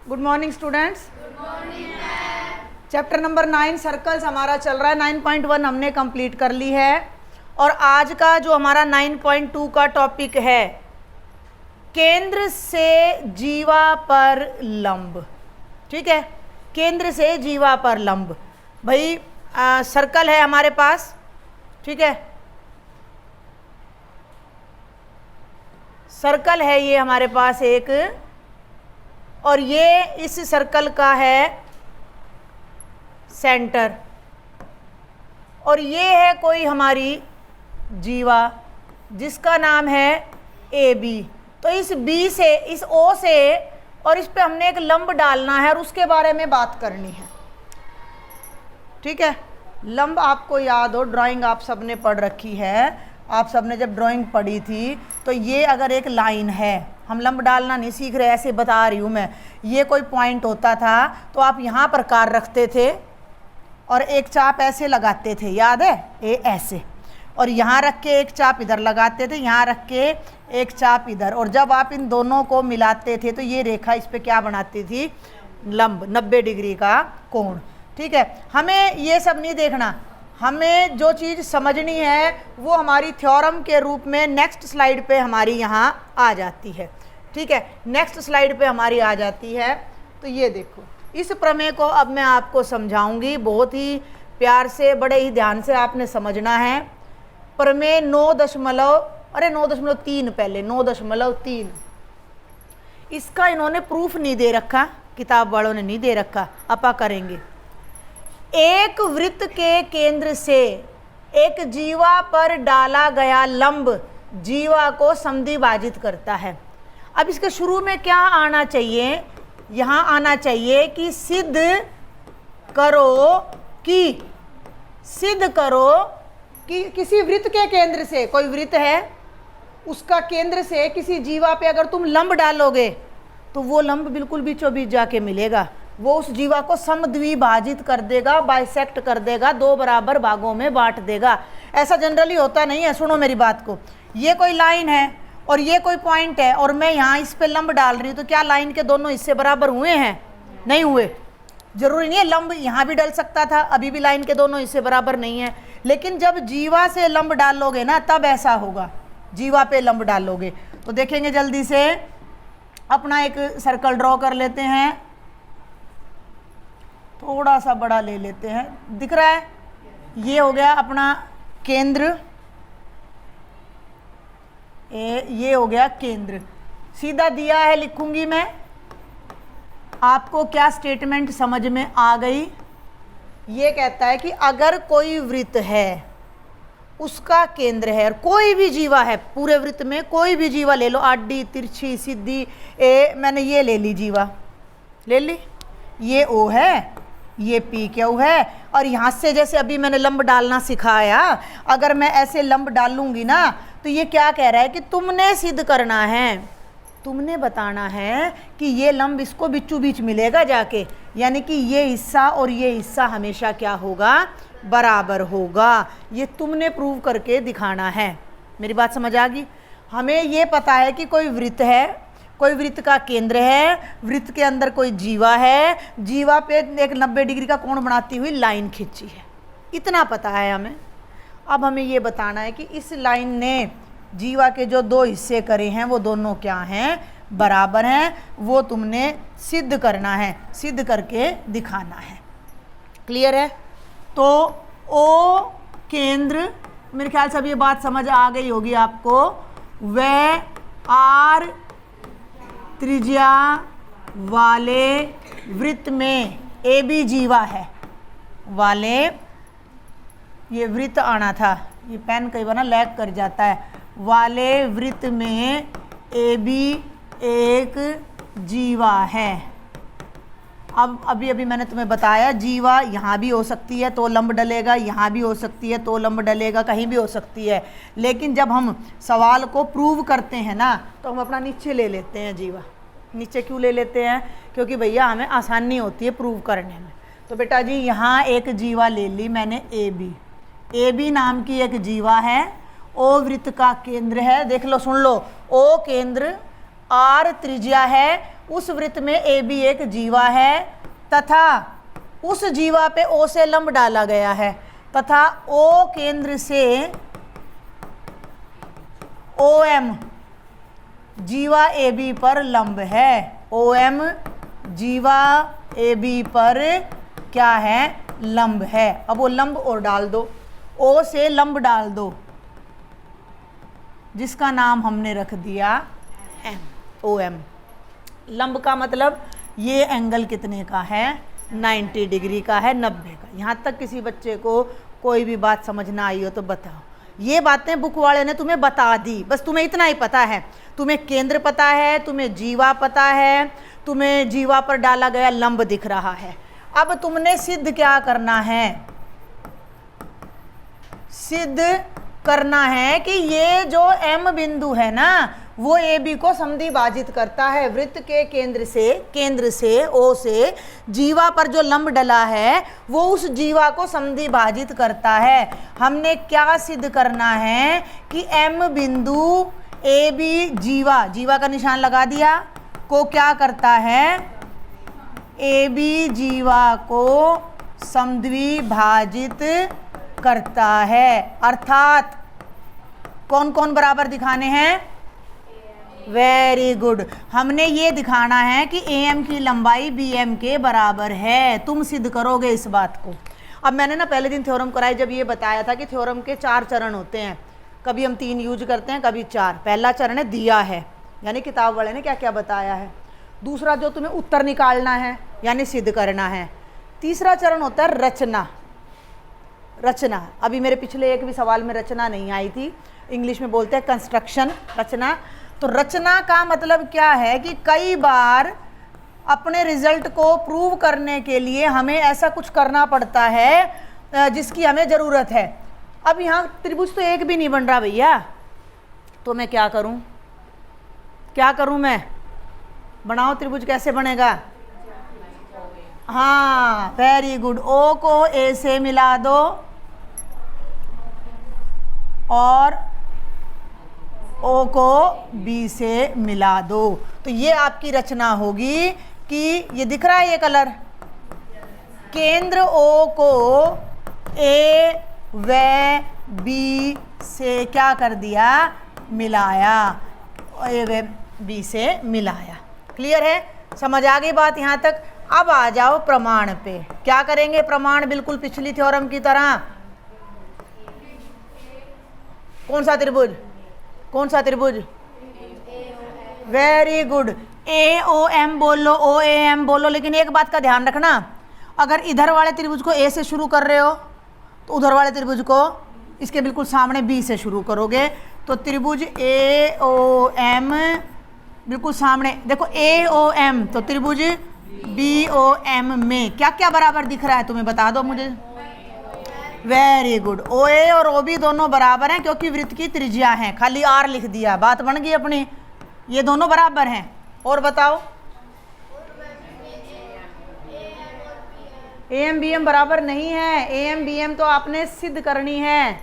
Good morning students. Chapter number 9 circles हमारा चल रहा है। 9.1 हमने कंप्लीट कर ली है और आज का जो हमारा 9.2 का टॉपिक है केंद्र से जीवा पर लंब। ठीक है, केंद्र से जीवा पर लंब। भाई सर्कल है हमारे पास, ठीक है, सर्कल है ये हमारे पास एक, और ये इस सर्कल का है सेंटर, और ये है कोई हमारी जीवा जिसका नाम है ए बी। तो इस बी से, इस ओ से, और इस पे हमने एक लंब डालना है और उसके बारे में बात करनी है। ठीक है, लंब आपको याद हो, ड्राइंग आप सबने पढ़ रखी है। आप सबने जब ड्राइंग पढ़ी थी तो ये अगर एक लाइन है, हम लंब डालना नहीं सीख रहे, ऐसे बता रही हूँ मैं, ये कोई पॉइंट होता था तो आप यहाँ पर कार रखते थे और एक चाप ऐसे लगाते थे, याद है, ये ऐसे, और यहाँ रख के एक चाप इधर लगाते थे, यहाँ रख के एक चाप इधर, और जब आप इन दोनों को मिलाते थे तो ये रेखा इस पे क्या बनाती थी, लंब, 90 डिग्री का कोण। ठीक है, हमें ये सब नहीं देखना, हमें जो चीज़ समझनी है वो हमारी थ्योरम के रूप में नेक्स्ट स्लाइड पे हमारी यहाँ आ जाती है। ठीक है, नेक्स्ट स्लाइड पे हमारी आ जाती है। तो ये देखो, इस प्रमेय को अब मैं आपको समझाऊंगी, बहुत ही प्यार से, बड़े ही ध्यान से आपने समझना है। प्रमेय 9.3 पहले 9.3, इसका इन्होंने प्रूफ नहीं दे रखा, किताब वालों ने नहीं दे रखा, अपा करेंगे। एक वृत्त के केंद्र से एक जीवा पर डाला गया लंब जीवा को समद्विभाजित करता है। अब इसके शुरू में क्या आना चाहिए, यहाँ आना चाहिए कि सिद्ध करो कि किसी वृत्त के केंद्र से, कोई वृत्त है उसका केंद्र से किसी जीवा पे अगर तुम लंब डालोगे तो वो लंब बिल्कुल बीचों बीच जाके मिलेगा, वो उस जीवा को समद्विभाजित कर देगा, बाइसेक्ट कर देगा, 2 बराबर भागों में बांट देगा। ऐसा जनरली होता नहीं है। सुनो मेरी बात को, ये कोई लाइन है और ये कोई पॉइंट है और मैं यहाँ इस पे लंब डाल रही हूँ, तो क्या लाइन के दोनों हिस्से बराबर हुए हैं? नहीं हुए। जरूरी नहीं है, लंब यहाँ भी डल सकता था, अभी भी लाइन के दोनों हिस्से बराबर नहीं है। लेकिन जब जीवा से लंब डालोगे ना तब ऐसा होगा, जीवा पे लंब डालोगे। तो देखेंगे जल्दी से, अपना एक सर्कल ड्रॉ कर लेते हैं, थोड़ा सा बड़ा ले लेते हैं, दिख रहा है, ये हो गया अपना केंद्र, ये हो गया केंद्र, सीधा दिया है, लिखूंगी मैं। आपको क्या स्टेटमेंट समझ में आ गई? ये कहता है कि अगर कोई वृत्त है, उसका केंद्र है, और कोई भी जीवा है, पूरे वृत्त में कोई भी जीवा ले लो, आडी, तिरछी, सीधी, मैंने ये ले ली जीवा, ले ली, ये ओ है, ये पी क्यू है, और यहाँ से जैसे अभी मैंने लंब डालना सिखाया, अगर मैं ऐसे लंब डालूंगी ना तो ये क्या कह रहा है कि तुमने सिद्ध करना है, तुमने बताना है कि ये लंब इसको बीचों बीच मिलेगा जाके, यानी कि ये हिस्सा और ये हिस्सा हमेशा क्या होगा, बराबर होगा। ये तुमने प्रूव करके दिखाना है। मेरी बात समझ आ गई? हमें ये पता है कि कोई वृत्त है, कोई वृत्त का केंद्र है, वृत्त के अंदर कोई जीवा है, जीवा पे एक 90 डिग्री का कोण बनाती हुई लाइन खींची है, इतना पता है हमें। अब हमें ये बताना है कि इस लाइन ने जीवा के जो 2 हिस्से करे हैं वो दोनों क्या हैं, बराबर हैं। वो तुमने सिद्ध करना है, सिद्ध करके दिखाना है। क्लियर है? तो ओ केंद्र, मेरे ख्याल से अब ये बात समझ आ गई होगी आपको। वह आर त्रिज्या वाले वृत्त में ए बी जीवा है वाले, ये वृत्त आना था, ये पेन कई बार ना लैग कर जाता है, वाले वृत्त में ए बी एक जीवा है। अब अभी मैंने तुम्हें बताया, जीवा यहाँ भी हो सकती है तो लंब डलेगा, यहाँ भी हो सकती है तो लंब डलेगा, कहीं भी हो सकती है। लेकिन जब हम सवाल को प्रूव करते हैं ना तो हम अपना नीचे ले लेते हैं जीवा। नीचे क्यों ले लेते हैं? क्योंकि भैया हमें आसानी होती है प्रूव करने में। तो बेटा जी यहाँ एक जीवा ले ली मैंने, ए बी नाम की एक जीवा है, ओ वृत्त का केंद्र है, देख लो, सुन लो, ओ केंद्र, आर त्रिज्या है उस वृत्त में ए बी एक जीवा है तथा उस जीवा पे ओ से लंब डाला गया है तथा ओ केंद्र से ओ एम जीवा ए बी पर लंब है। ओ एम जीवा ए बी पर क्या है? लंब है। अब वो लंब और डाल दो, ओ से लंब डाल दो जिसका नाम हमने रख दिया एम, ओ एम। लंब का मतलब ये एंगल कितने का है? 90 डिग्री का है, 90 का। यहाँ तक किसी बच्चे को कोई भी बात समझ ना आई हो तो बताओ। ये बातें बुक वाले ने तुम्हें बता दी, बस तुम्हें इतना ही पता है। तुम्हें केंद्र पता है, तुम्हें जीवा पता है, तुम्हें जीवा पर डाला गया लंब दिख रहा है। अब तुमने सिद्ध क्या करना है? सिद्ध करना है कि ये जो एम बिंदु है ना वो ए बी को समद्विभाजित करता है। वृत्त के केंद्र से ओ से जीवा पर जो लंब डला है वो उस जीवा को समद्विभाजित करता है। हमने क्या सिद्ध करना है कि एम बिंदु ए बी जीवा का निशान लगा दिया को क्या करता है? ए बी जीवा को समद्विभाजित करता है। अर्थात कौन कौन बराबर दिखाने हैं? Very good. हमने ये दिखाना है कि ए एम की लंबाई बी एम के बराबर है। तुम सिद्ध करोगे इस बात को। अब मैंने ना पहले दिन थ्योरम कराई जब ये बताया था कि थ्योरम के 4 चरण होते हैं। कभी हम 3 यूज करते हैं, कभी 4। पहला चरण है दिया है, यानी किताब वाले ने क्या क्या बताया है। दूसरा जो तुम्हें उत्तर निकालना है यानी सिद्ध करना है। तीसरा चरण होता है रचना। अभी मेरे पिछले एक भी सवाल में रचना नहीं आई थी। इंग्लिश में बोलते हैं कंस्ट्रक्शन, रचना। तो रचना का मतलब क्या है कि कई बार अपने रिजल्ट को प्रूव करने के लिए हमें ऐसा कुछ करना पड़ता है जिसकी हमें ज़रूरत है। अब यहाँ त्रिभुज तो एक भी नहीं बन रहा भैया, तो मैं क्या करूँ? मैं बनाओ त्रिभुज। कैसे बनेगा? हाँ, वेरी गुड। ओ को ए से मिला दो और ओ को बी से मिला दो, तो ये आपकी रचना होगी कि ये दिख रहा है ये कलर। केंद्र ओ को ए व बी से क्या कर दिया? मिलाया। ए व बी से मिलाया। क्लियर है? समझ आ गई बात यहाँ तक? अब आ जाओ प्रमाण पे। क्या करेंगे प्रमाण? बिल्कुल पिछली थ्योरम की तरह। कौन सा त्रिभुज? Very good. A O M बोलो, ओ ए एम बोलो। लेकिन एक बात का ध्यान रखना, अगर इधर वाले त्रिभुज को ए से शुरू कर रहे हो तो उधर वाले त्रिभुज को इसके बिल्कुल सामने बी से शुरू करोगे। तो त्रिभुज ए ओ एम बिल्कुल सामने देखो, ए ओ एम, तो त्रिभुज बी ओ एम में क्या क्या बराबर दिख रहा है तुम्हें बता दो मुझे। Very good. ओ ए और ओ बी दोनों बराबर हैं क्योंकि वृत्त की त्रिज्या है। खाली आर लिख दिया, बात बन गई अपनी। ये दोनों बराबर हैं। और बताओ? ए एम बी एम बराबर नहीं है। ए एम बी एम तो आपने सिद्ध करनी है।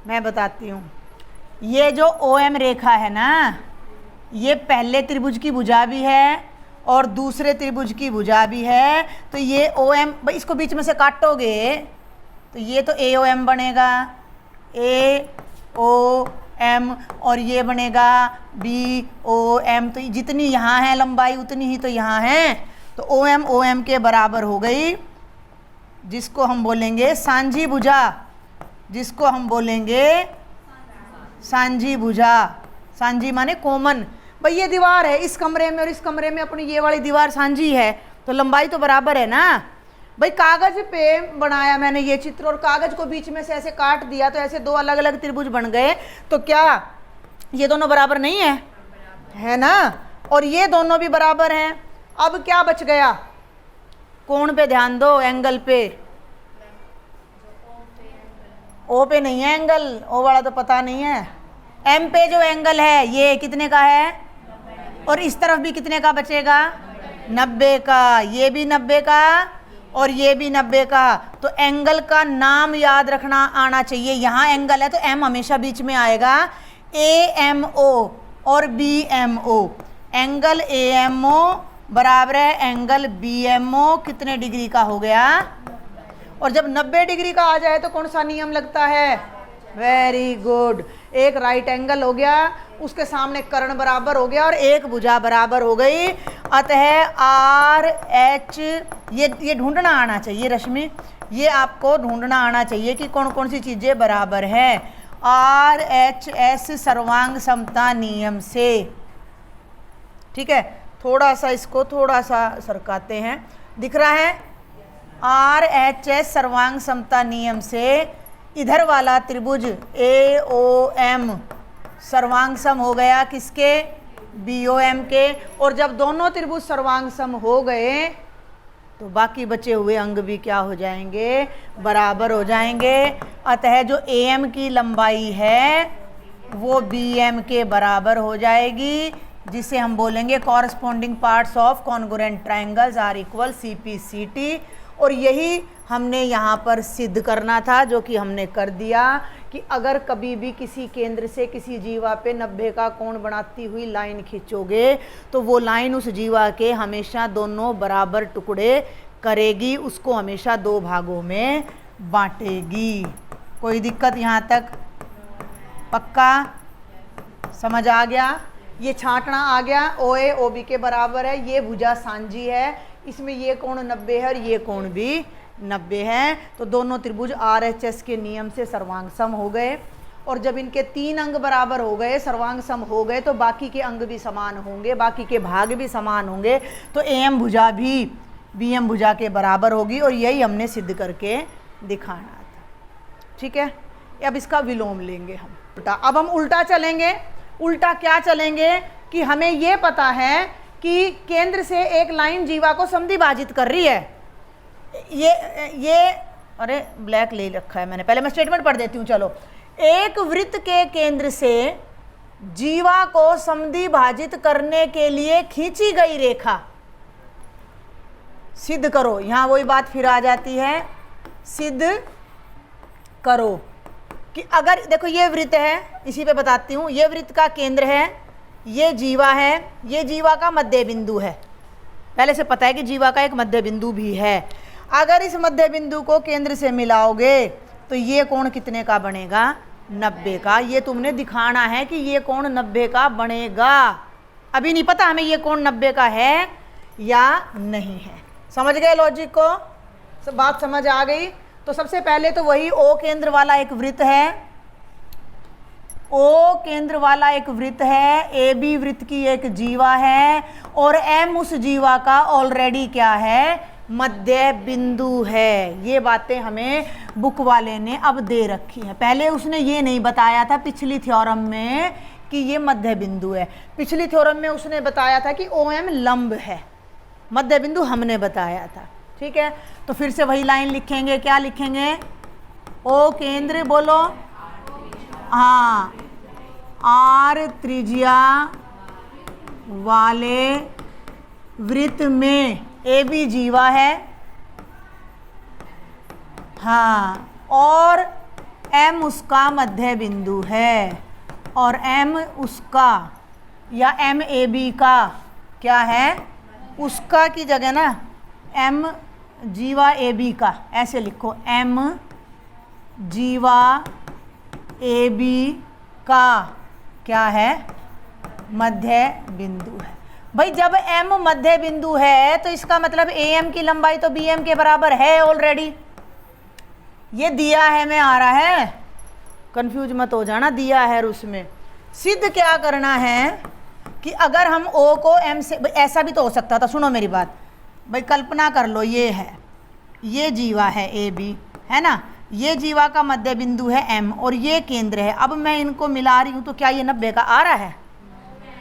मैं बताती हूँ। ये जो ओ एम रेखा है ना, ये पहले त्रिभुज की भुजा भी है और दूसरे त्रिभुज की भुजा भी है। तो ये ओ एम, भाई इसको बीच में से काटोगे तो ये तो ए ओ एम बनेगा, ए ओ एम, और ये बनेगा बी ओ एम। तो जितनी यहाँ है लंबाई उतनी ही तो यहाँ है। तो ओ एम के बराबर हो गई, जिसको हम बोलेंगे सांझी भुजा, जिसको हम बोलेंगे सांझी भुजा। सांझी माने कॉमन। भाई ये दीवार है इस कमरे में और इस कमरे में अपनी ये वाली दीवार सांझी है, तो लंबाई तो बराबर है ना। भाई कागज पे बनाया मैंने ये चित्र और कागज को बीच में से ऐसे काट दिया तो ऐसे 2 अलग अलग त्रिभुज बन गए। तो क्या ये दोनों बराबर नहीं है? है ना। और ये दोनों भी बराबर हैं। अब क्या बच गया? कोण पे ध्यान दो, एंगल पे। ओ पे नहीं है एंगल, ओ वाला तो पता नहीं है। एम पे जो एंगल है ये कितने का है? और इस तरफ भी कितने का बचेगा? 90 का। ये भी 90 का और ये भी 90 का। तो एंगल का नाम याद रखना आना चाहिए। यहाँ एंगल है तो एम हमेशा बीच में आएगा। ए एम ओ और B M O. Angle AMO बराबर है एंगल BMO, कितने डिग्री का हो गया? और जब 90 डिग्री का आ जाए तो कौन सा नियम लगता है? वेरी गुड, एक राइट एंगल हो गया, उसके सामने कर्ण बराबर हो गया और एक भुजा बराबर हो गई। अतः RH, ये ढूंढना आना चाहिए रश्मि, ये आपको ढूंढना आना चाहिए कि कौन कौन सी चीज़ें बराबर है। RHS सर्वांग समता नियम से, ठीक है, थोड़ा सा इसको थोड़ा सा सरकाते हैं, दिख रहा है? RHS सर्वांग समता नियम से इधर वाला त्रिभुज AOM सर्वांग सम हो गया किसके? BOM के। और जब दोनों त्रिभुज सर्वांग सम हो गए तो बाकी बचे हुए अंग भी क्या हो जाएंगे? बराबर हो जाएंगे। अतः जो AM की लंबाई है वो BM के बराबर हो जाएगी, जिसे हम बोलेंगे corresponding parts of congruent triangles are equal CP/CT। और यही हमने यहाँ पर सिद्ध करना था, जो कि हमने कर दिया कि अगर कभी भी किसी केंद्र से किसी जीवा पे 90 का कोण बनाती हुई लाइन खींचोगे तो वो लाइन उस जीवा के हमेशा दोनों बराबर टुकड़े करेगी, उसको हमेशा दो भागों में बांटेगी। कोई दिक्कत यहाँ तक? पक्का समझ आ गया? ये छांटना आ गया, OA OB के बराबर है, ये भुजा सांझी है, इसमें ये कोण 90 है और ये कोण भी 90 है। तो दोनों त्रिभुज RHS के नियम से सर्वांग सम हो गए। और जब इनके 3 अंग बराबर हो गए, सर्वांग सम हो गए, तो बाकी के अंग भी समान होंगे, बाकी के भाग भी समान होंगे, तो AM भुजा भी BM भुजा के बराबर होगी। और यही हमने सिद्ध करके दिखाना था, ठीक है? अब इसका विलोम लेंगे हम उल्टा। अब हम उल्टा चलेंगे। उल्टा क्या चलेंगे कि हमें ये पता है कि केंद्र से एक लाइन जीवा को समद्विभाजित कर रही है। ये अरे ब्लैक ले रखा है मैंने, पहले मैं स्टेटमेंट पढ़ देती हूँ। चलो, एक वृत्त के केंद्र से जीवा को समद्विभाजित करने के लिए खींची गई रेखा सिद्ध करो। यहां वही बात फिर आ जाती है, सिद्ध करो कि अगर देखो ये वृत्त है, इसी पे बताती हूँ, ये वृत्त का केंद्र है, ये जीवा है, ये जीवा का मध्य बिंदु है। पहले से पता है कि जीवा का एक मध्य बिंदु भी है। अगर इस मध्य बिंदु को केंद्र से मिलाओगे तो ये कोण कितने का बनेगा? 90 का। ये तुमने दिखाना है कि ये कोण 90 का बनेगा। अभी नहीं पता हमें ये कोण 90 का है या नहीं है। समझ गए लॉजिक को? सब बात समझ आ गई? तो सबसे पहले तो वही O केंद्र वाला एक वृत्त है, O केंद्र वाला एक वृत्त है, AB वृत्त की एक जीवा है और M उस जीवा का ऑलरेडी क्या है? मध्य बिंदु है। ये बातें हमें बुक वाले ने अब दे रखी हैं। पहले उसने ये नहीं बताया था पिछली थ्योरम में कि ये मध्य बिंदु है। पिछली थ्योरम में उसने बताया था कि OM लंब है, मध्य बिंदु हमने बताया था, ठीक है? तो फिर से वही लाइन लिखेंगे। क्या लिखेंगे? O केंद्र, बोलो हाँ, R त्रिज्या वाले वृत्त में AB जीवा है, हाँ, और M उसका मध्य बिंदु है, और M उसका या MAB का क्या है? उसका की जगह ना M जीवा AB का ऐसे लिखो, M जीवा AB का क्या है? मध्य बिंदु है। भाई जब M मध्य बिंदु है तो इसका मतलब AM की लंबाई तो BM के बराबर है ऑलरेडी। ये दिया है में आ रहा है, कंफ्यूज मत हो जाना, दिया है उसमें। सिद्ध क्या करना है कि अगर हम O को M से, ऐसा भी तो हो सकता था, सुनो मेरी बात भाई, कल्पना कर लो, ये है, ये जीवा है AB, है ना, ये जीवा का मध्य बिंदु है M और ये केंद्र है। अब मैं इनको मिला रही हूँ तो क्या ये 90 का आ रहा है?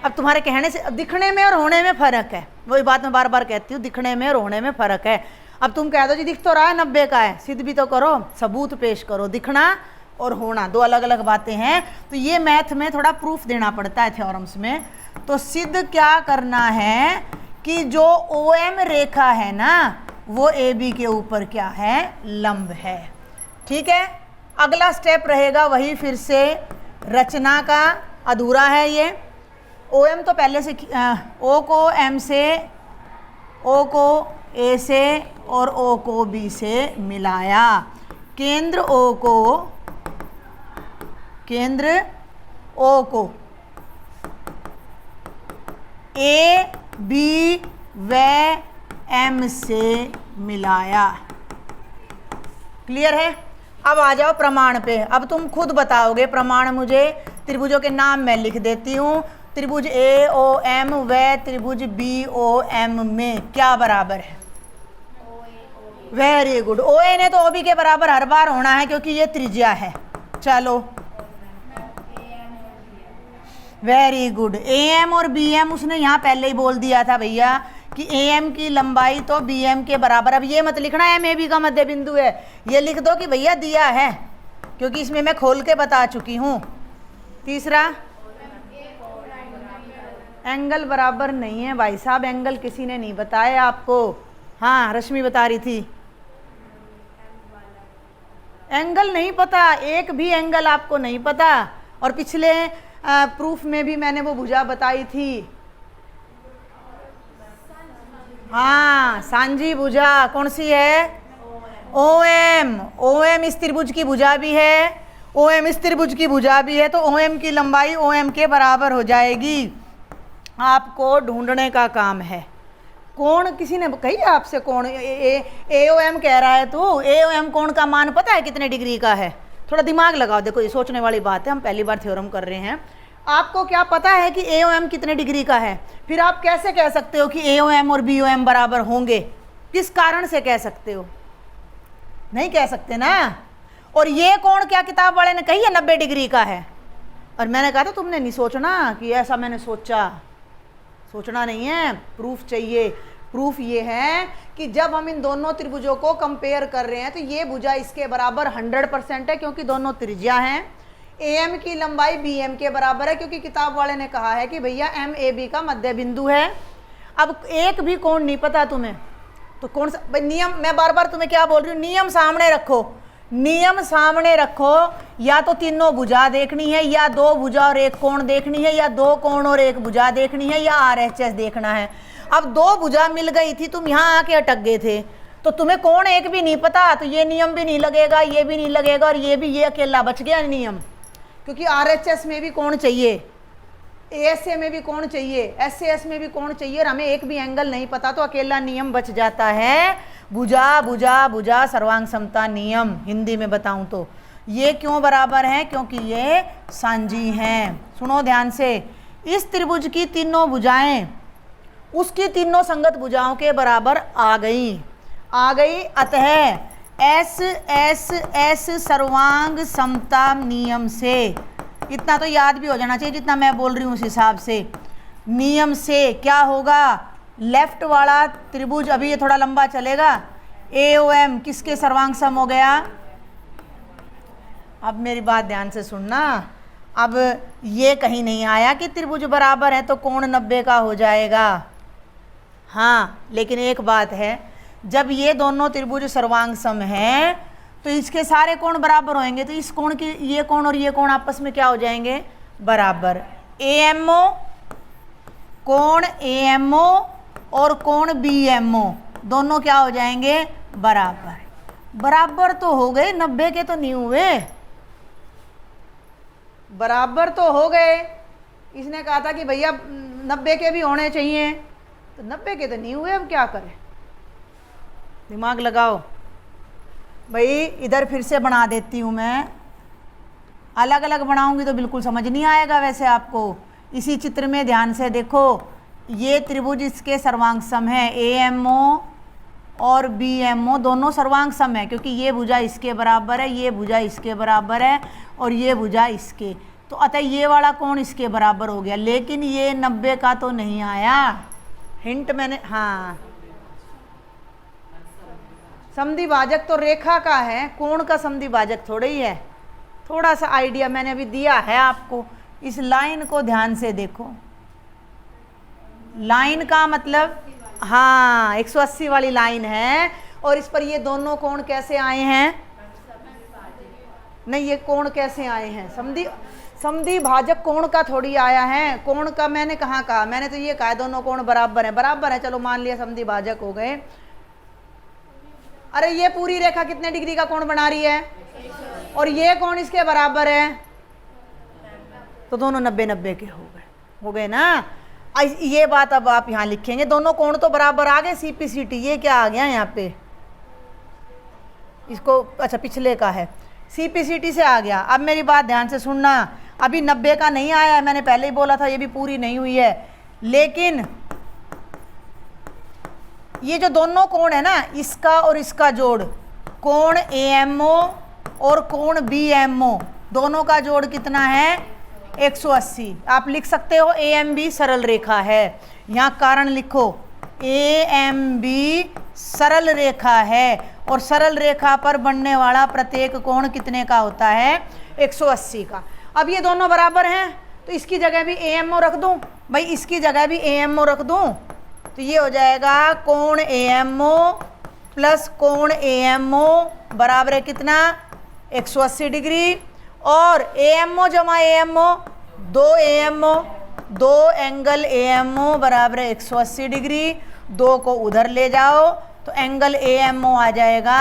अब तुम्हारे कहने से, दिखने में और होने में फ़र्क है, वही बात मैं बार बार कहती हूँ, दिखने में और होने में फ़र्क है। अब तुम कह दो जी दिख तो रहा है 90 का है, सिद्ध भी तो करो, सबूत पेश करो। दिखना और होना दो अलग अलग बातें हैं, तो ये मैथ में थोड़ा प्रूफ देना पड़ता है थ्योरम्स में। तो सिद्ध क्या करना है कि जो OM रेखा है ना वो AB के ऊपर क्या है? लंब है, ठीक है? अगला स्टेप रहेगा वही फिर से रचना का, अधूरा है ये, ओ एम तो पहले से ओ को एम से, ओ को ए से और ओ को बी से मिलाया। केंद्र ओ को ए बी व एम से मिलाया। क्लियर है? अब आ जाओ प्रमाण पे। अब तुम खुद बताओगे प्रमाण मुझे। त्रिभुजों के नाम मैं लिख देती हूँ। त्रिभुज ए ओ एम व त्रिभुज बी ओ एम में क्या बराबर है? Very good. ओ ए ने तो ओ बी के बराबर हर बार होना है क्योंकि ये त्रिज्या है। चलो वेरी गुड। ए एम और बी एम उसने यहाँ पहले ही बोल दिया था भैया कि ए एम की लंबाई तो बी एम के बराबर। अब ये मत लिखना एम ए बी का मध्य बिंदु है, ये लिख दो कि भैया दिया है, क्योंकि इसमें मैं खोल के बता चुकी हूँ। तीसरा, एंगल बराबर नहीं है भाई साहब, एंगल किसी ने नहीं बताया आपको। हाँ रश्मि बता रही थी एंगल नहीं पता, एक भी एंगल आपको नहीं पता। और पिछले प्रूफ में भी मैंने वो भुजा बताई थी। हाँ सांझी भुजा कौन सी है? O M. ओ एम इस त्रिभुज की भुजा भी है, ओ एम इस त्रिभुज की भुजा भी है, तो ओ एम की लंबाई ओ एम के बराबर हो जाएगी। आपको ढूंढने का काम है। कोण किसी ने कही आपसे? कोण ए ओ एम कह रहा है तू। ए ओ एम कोण का मान पता है कितने डिग्री का है? थोड़ा दिमाग लगाओ। देखो ये सोचने वाली बात है, हम पहली बार थ्योरम कर रहे हैं। आपको क्या पता है कि ए ओ एम कितने डिग्री का है? फिर आप कैसे कह सकते हो कि ए ओ एम और बी ओ एम बराबर होंगे? किस कारण से कह सकते हो? नहीं कह सकते ना। और ये कोण क्या किताब वाले ने कही है 90 डिग्री का है, और मैंने कहा था तुमने नहीं सोचना कि ऐसा मैंने सोचा। सोचना नहीं है, प्रूफ चाहिए। प्रूफ ये है कि जब हम इन दोनों त्रिभुजों को कंपेयर कर रहे हैं तो ये भुजा इसके बराबर 100% है, क्योंकि दोनों त्रिज्या हैं। ए एम की लंबाई बी एम के बराबर है, क्योंकि किताब वाले ने कहा है कि भैया एम ए बी का मध्य बिंदु है। अब एक भी कोण नहीं पता तुम्हें, तो कौन सा भाई नियम? मैं बार बार तुम्हें क्या बोल रही हूँ, नियम सामने रखो। नियम सामने रखो। या तो तीनों भुजा देखनी है, या दो भुजा और एक कोण देखनी है, या दो कोण और एक भुजा देखनी है, या RHS देखना है। अब दो भुजा मिल गई थी, तुम यहाँ आके अटक गए थे, तो तुम्हें कोण एक भी नहीं पता, तो ये नियम भी नहीं लगेगा, ये भी नहीं लगेगा, और ये भी, ये अकेला बच गया नियम। क्योंकि RHS में भी कोण चाहिए, ASA में भी कोण चाहिए, SAS में भी कोण चाहिए, और हमें एक भी एंगल नहीं पता, तो अकेला नियम बच जाता है भुजा भुजा भुजा सर्वांग समता नियम। हिंदी में बताऊं तो ये क्यों बराबर है? क्योंकि ये सांझी हैं। सुनो ध्यान से, इस त्रिभुज की तीनों भुजाएं उसकी तीनों संगत भुजाओं के बराबर आ गई। अतः एस एस एस सर्वांग समता नियम से, इतना तो याद भी हो जाना चाहिए जितना मैं बोल रही हूँ उस हिसाब से। नियम से क्या होगा? लेफ्ट वाला त्रिभुज, अभी ये थोड़ा लंबा चलेगा, ए ओ एम किसके सर्वांग सम हो गया? अब मेरी बात ध्यान से सुनना। अब ये कहीं नहीं आया कि त्रिभुज बराबर है तो कोण 90 का हो जाएगा। हाँ लेकिन एक बात है, जब ये दोनों त्रिभुज सर्वांग सम हैं तो इसके सारे कोण बराबर होंगे, तो इस कोण की, ये कोण और ये कोण आपस में क्या हो जाएंगे? बराबर। AMO कोण AMO और कोण BMO दोनों क्या हो जाएंगे? बराबर। बराबर तो हो गए, 90 के तो नहीं हुए। बराबर तो हो गए। इसने कहा था कि भैया 90 के भी होने चाहिए, तो 90 के तो नहीं हुए। अब क्या करें? दिमाग लगाओ भाई। इधर फिर से बना देती हूँ मैं, अलग अलग बनाऊंगी तो बिल्कुल समझ नहीं आएगा वैसे आपको। इसी चित्र में ध्यान से देखो, ये त्रिभुज इसके सर्वांग सम है, AMO और BMO दोनों सर्वांग सम है, क्योंकि ये भुजा इसके बराबर है, ये भुजा इसके बराबर है, और ये भुजा इसके, तो अतः ये वाला कोण इसके बराबर हो गया। लेकिन ये 90 का तो नहीं आया। हिंट मैंने, हाँ समद्वि भाजक तो रेखा का है, कोण का समद्वि भाजक थोड़ा ही है। थोड़ा सा आइडिया मैंने अभी दिया है आपको। इस लाइन को ध्यान से देखो, लाइन का मतलब, हाँ 180 वाली लाइन है, और इस पर ये दोनों कोण कैसे आए हैं? नहीं, ये कोण कैसे आए हैं? समद्वि भाजक कोण का थोड़ी आया है, कोण का मैंने कहाँ कहा, मैंने तो ये कहा दोनों कोण बराबर है, बराबर है, चलो मान लिया समद्वि भाजक हो गए। अरे ये पूरी रेखा कितने डिग्री का कोण बना रही है, और ये कोण इसके बराबर है, तो दोनों 90-90 के हो गए ना। ये बात अब आप यहाँ लिखेंगे, दोनों कोण तो बराबर आ गए, CPCT, ये क्या आ गया यहाँ पे, इसको अच्छा पिछले का है, CPCT से आ गया। अब मेरी बात ध्यान से सुनना, अभी 90 का नहीं आया है, मैंने पहले ही बोला था, ये भी पूरी नहीं हुई है, लेकिन ये जो दोनों कोण है ना, इसका और इसका जोड़, कोण AMO और कोण BMO, दोनों का जोड़ कितना है 180। आप लिख सकते हो AMB सरल रेखा है, यहाँ कारण लिखो AMB सरल रेखा है, और सरल रेखा पर बनने वाला प्रत्येक कोण कितने का होता है 180 का। अब ये दोनों बराबर हैं, तो इसकी जगह भी AMO रख दूं भाई, इसकी जगह भी AMO रख दूं, तो ये हो जाएगा कोण AMO प्लस कोण AMO बराबर है कितना 180 डिग्री, और AMO जमा AMO 2 AMO, 2 एंगल AMO बराबर है 180 डिग्री, 2 को उधर ले जाओ तो एंगल AMO आ जाएगा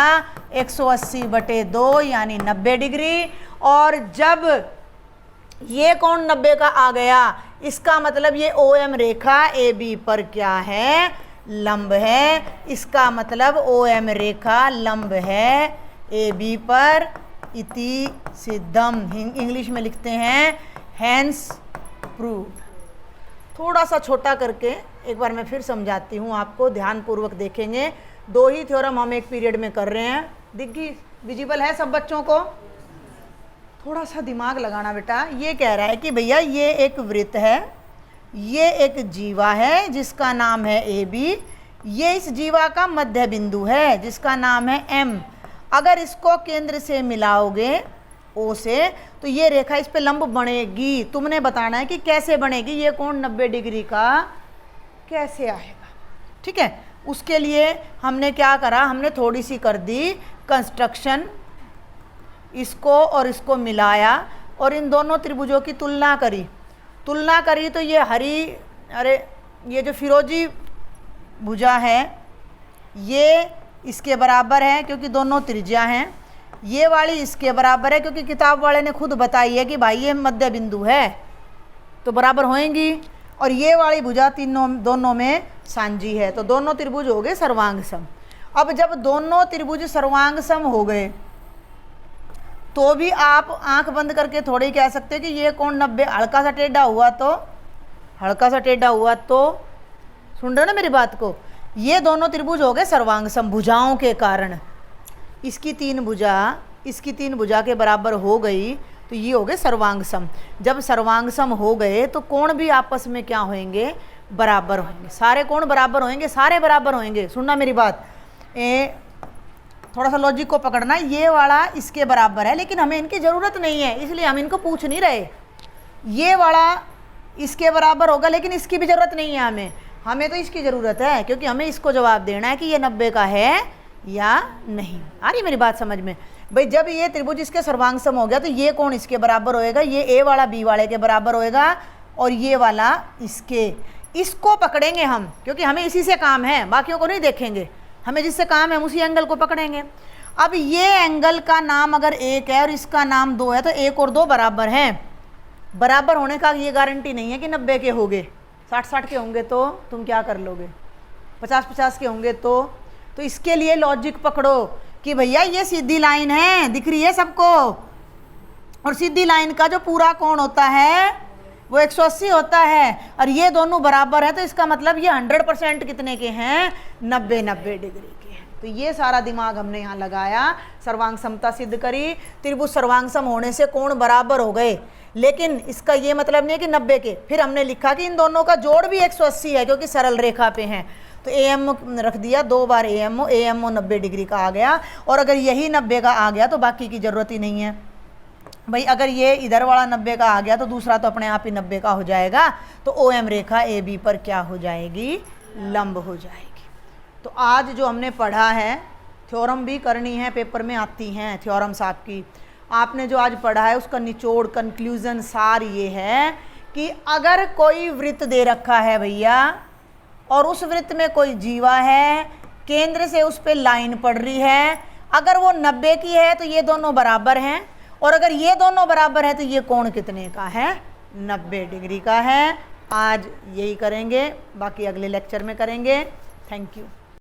180/2 यानी 90 डिग्री। और जब ये कोण 90 का आ गया, इसका मतलब ये OM रेखा AB पर क्या है, लंब है, इसका मतलब OM रेखा लंब है AB पर, इति सिद्धम, इंग्लिश में लिखते हैं हैंस प्रूव्ड। थोड़ा सा छोटा करके एक बार मैं फिर समझाती हूँ आपको, ध्यान पूर्वक देखेंगे। 2 ही थ्योरम हम एक पीरियड में कर रहे हैं, दिख गई, विजिबल है सब बच्चों को? थोड़ा सा दिमाग लगाना बेटा। ये कह रहा है कि भैया ये एक वृत्त है, ये एक जीवा है जिसका नाम है AB, ये इस जीवा का मध्य बिंदु है जिसका नाम है M। अगर इसको केंद्र से मिलाओगे O से, तो ये रेखा इस पे लंब बनेगी। तुमने बताना है कि कैसे बनेगी, ये कोण 90 डिग्री का कैसे आएगा, ठीक है। उसके लिए हमने क्या करा, हमने थोड़ी सी कर दी कंस्ट्रक्शन, इसको और इसको मिलाया और इन दोनों त्रिभुजों की तुलना करी तो ये ये जो फिरोजी भुजा है ये इसके बराबर है क्योंकि दोनों त्रिज्या हैं, ये वाली इसके बराबर है क्योंकि किताब वाले ने खुद बताई है कि भाई ये मध्य बिंदु है तो बराबर होएंगी, और ये वाली भुजा दोनों में सांझी है, तो दोनों त्रिभुज हो गए सर्वांग सम। अब जब दोनों त्रिभुज सर्वांग सम हो गए तो भी आप आंख बंद करके थोड़ी ही कह सकते हो कि ये कोण 90, हल्का सा टेढ़ा हुआ तो सुन रहे हो ना मेरी बात को, ये दोनों त्रिभुज हो गए सर्वांग सम भुजाओं के कारण। इसकी 3 भुजा के बराबर हो गई तो ये हो गए सर्वांग सम। जब सर्वांग सम हो गए तो कोण भी आपस में क्या होंगे, बराबर होंगे, सारे कोण बराबर होंगे, सारे बराबर होंगे। सुनना मेरी बात, थोड़ा सा लॉजिक को पकड़ना, ये वाला इसके बराबर है लेकिन हमें इनकी ज़रूरत नहीं है इसलिए हम इनको पूछ नहीं रहे। ये वाला इसके बराबर होगा लेकिन इसकी भी ज़रूरत नहीं है हमें तो इसकी ज़रूरत है क्योंकि हमें इसको जवाब देना है कि ये 90 का है या नहीं। आ रही मेरी बात समझ में भाई? जब ये त्रिभुज इसके सर्वांग सम हो गया तो ये कोण इसके बराबर होएगा, ये A वाला B वाले के बराबर होएगा और ये वाला इसको पकड़ेंगे हम क्योंकि हमें इसी से काम है, बाकियों को नहीं देखेंगे, हमें जिससे काम है उसी एंगल को पकड़ेंगे। अब ये एंगल का नाम अगर 1 है और इसका नाम 2 है तो 1 और 2 बराबर हैं। बराबर होने का ये गारंटी नहीं है कि 90 के होंगे, 60-60 के होंगे तो तुम क्या कर लोगे, 50-50 के होंगे तो इसके लिए लॉजिक पकड़ो कि भैया ये सीधी लाइन है, दिख रही है सबको, और सीधी लाइन का जो पूरा कोण होता है वो 180 होता है और ये दोनों बराबर है तो इसका मतलब ये 100% कितने के हैं, 90 डिग्री के हैं। तो ये सारा दिमाग हमने यहाँ लगाया, सर्वांग समता सिद्ध करी, त्रिभुज सर्वांग सम होने से कोण बराबर हो गए, लेकिन इसका ये मतलब नहीं है कि 90 के। फिर हमने लिखा कि इन दोनों का जोड़ भी 180 है क्योंकि सरल रेखा पे हैं, तो AMO रख दिया, 2 बार AMO 90 डिग्री का आ गया। और अगर यही 90 का आ गया तो बाकी की ज़रूरत ही नहीं है भाई। अगर ये इधर वाला 90 का आ गया तो दूसरा तो अपने आप ही 90 का हो जाएगा, तो OM रेखा AB पर क्या हो जाएगी, लंब हो जाएगी। तो आज जो हमने पढ़ा है, थ्योरम भी करनी है, पेपर में आती हैं थ्योरम्स आपकी। आपने जो आज पढ़ा है उसका निचोड़, कंक्लूजन, सार ये है कि अगर कोई वृत्त दे रखा है भैया और उस वृत्त में कोई जीवा है, केंद्र से उस पे लाइन पड़ रही है, अगर वो 90 की है तो ये दोनों बराबर हैं, और अगर ये दोनों बराबर है तो ये कोण कितने का है? 90 डिग्री का है। आज यही करेंगे, बाकी अगले लेक्चर में करेंगे। Thank you.